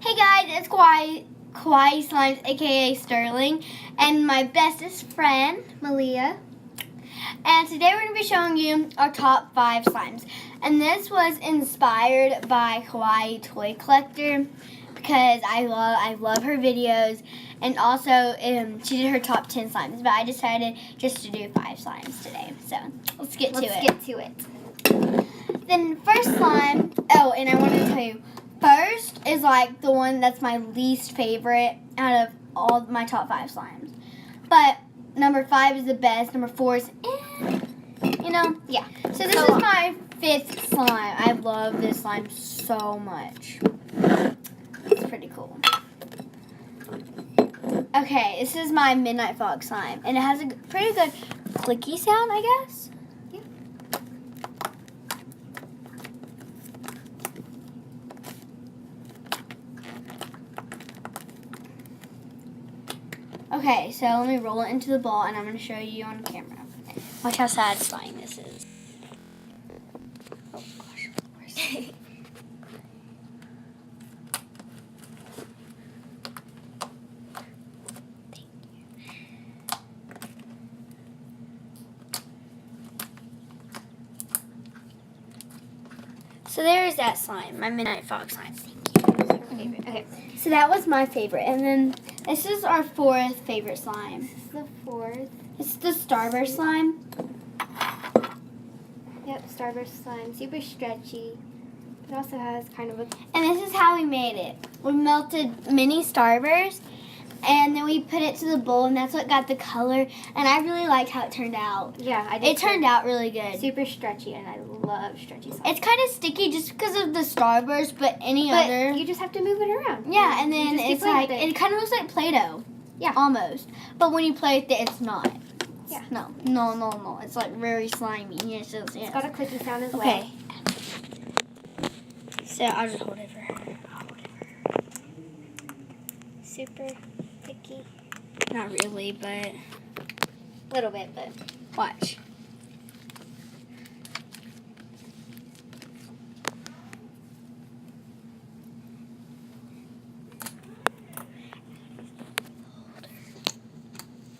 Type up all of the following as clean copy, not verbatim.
Hey guys, it's Kawaii Slimes, aka Sterling, and my bestest friend, Malia. And today we're going to be showing you our top 5 slimes. And this was inspired by Kawaii Toy Collector because I love her videos. And also, she did her top 10 slimes, but I decided just to do 5 slimes today. So, let's get to it. Then first slime, and I wanted to tell you, first is like the one that's my least favorite out of all my top 5 slimes. But number 5 is the best. Number 4 is, yeah. So this is my 5th slime. I love this slime so much. It's pretty cool. Okay, this is my Midnight Fog slime. And it has a pretty good clicky sound, I guess. Okay, so let me roll it into the ball, and I'm going to show you on camera. Watch how satisfying this is. Oh, gosh, of course. Thank you. So there is that slime, my Midnight Fog slime. Thank you. Okay, so that was my favorite, and then this is our 4th favorite slime. This is the 4th. It's the Starburst slime. Yep, Starburst slime. Super stretchy. It also has kind of a... And this is how we made it. We melted mini Starburst, and then we put it to the bowl, and that's what got the color. And I really liked how it turned out. Yeah, I did. It turned out really good. Super stretchy, and I love stretchy slime. It's kind of sticky just because of the Starburst, but other... you just have to move it around. Yeah, and then it's like... It kind of looks like Play-Doh. Yeah. Almost. But when you play with it, it's not. Yeah. No. It's like very slimy. Yes. It's got a clicky sound as well. Okay. So I'll just hold it for her. Super sticky. Not really, but A little bit, but... watch.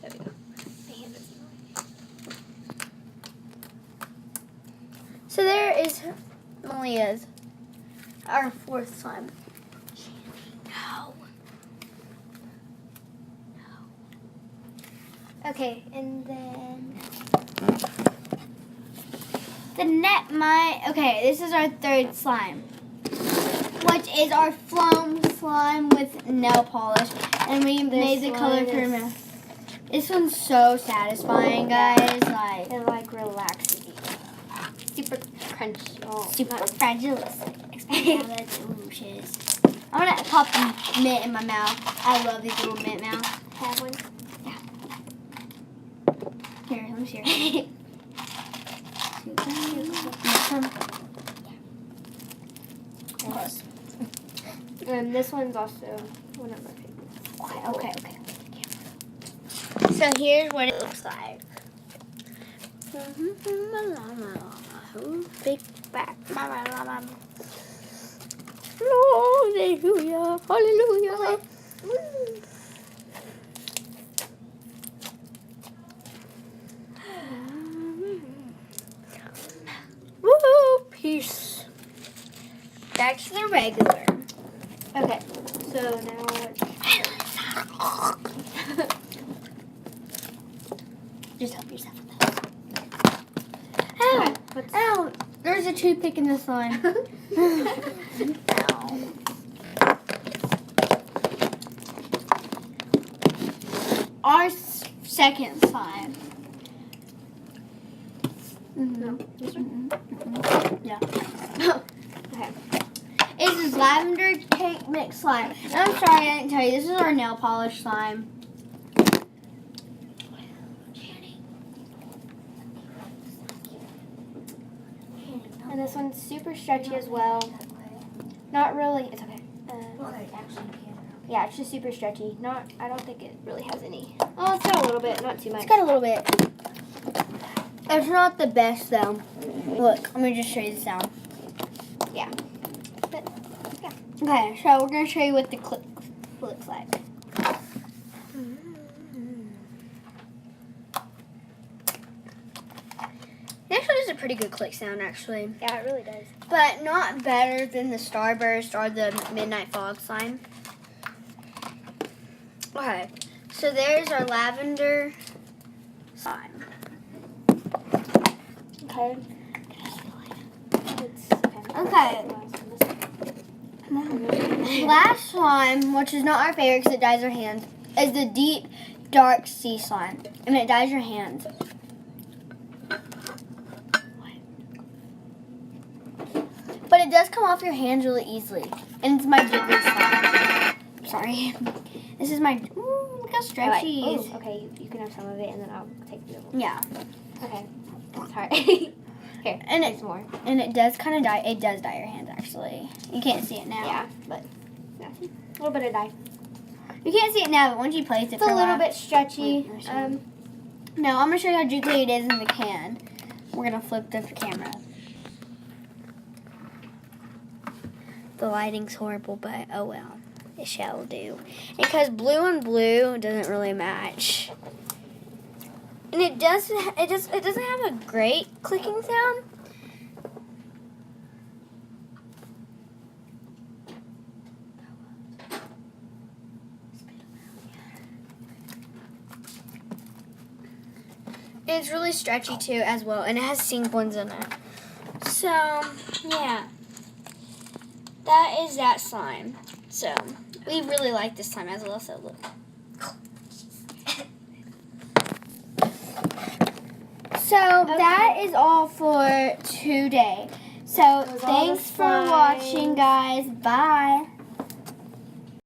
There we go. My hand is So there is Malia's, our 4th slime. No. Okay, and then... this is our 3rd slime, which is our foam slime with nail polish, and we made the color for him. This one's so satisfying, guys. It like relaxes you. Super crunchy. Oh, Super fragilistic. Explain how that delicious. I'm gonna pop a mint in my mouth. I love these little mint mouths. Have one? Yeah. Here, let me see. Close. And this one's also one of my favorites. Okay. So here's what it looks like. Big back. Hallelujah. Woo! Peace. That's the regular. Okay, so now just help yourself with that. Ow! Ow! There's a toothpick in the slime. Ow. Our 2nd slime. No, this one? Yeah. Okay. This is lavender cake mix slime. And I'm sorry I didn't tell you, this is our nail polish slime. And this one's super stretchy as well. Not really. It's okay. Yeah, it's just super stretchy. I don't think it really has any. Oh, it's got a little bit, not too much. It's got a little bit. It's not the best though. Look, let me just show you the sound. Yeah. But, yeah. Okay, so we're going to show you what the click looks like. It actually does a pretty good click sound, actually. Yeah, it really does. But not better than the Starburst or the Midnight Fog slime. Okay, so there's our lavender slime. Okay. Okay. Last slime, which is not our favorite because it dyes our hands, is the deep, dark sea slime. And it dyes your hands. But it does come off your hands really easily. And it's my jiggly slime. Sorry. This is my... Ooh, look how stretchy it is. Oh, okay, you can have some of it and then I'll take the other one. Yeah. Okay. Sorry. Here, And there's more. And it does kind of dye. It does dye your hands, actually. You can't see it now. Yeah. But A little bit of dye. you can't see it now, but once you place it It's for a little while- bit stretchy. Wait, no, I'm going to show you how jiggly it is in the can. We're going to flip the camera. The lighting's horrible, but oh well. It shall do. Because blue on blue doesn't really match. And it doesn't have a great clicking sound. And it's really stretchy too as well, and it has sequins in it. So, yeah. That is that slime. So, we really like this slime as well, so look. So, that is all for today. So, was all the thanks for watching, guys. Bye.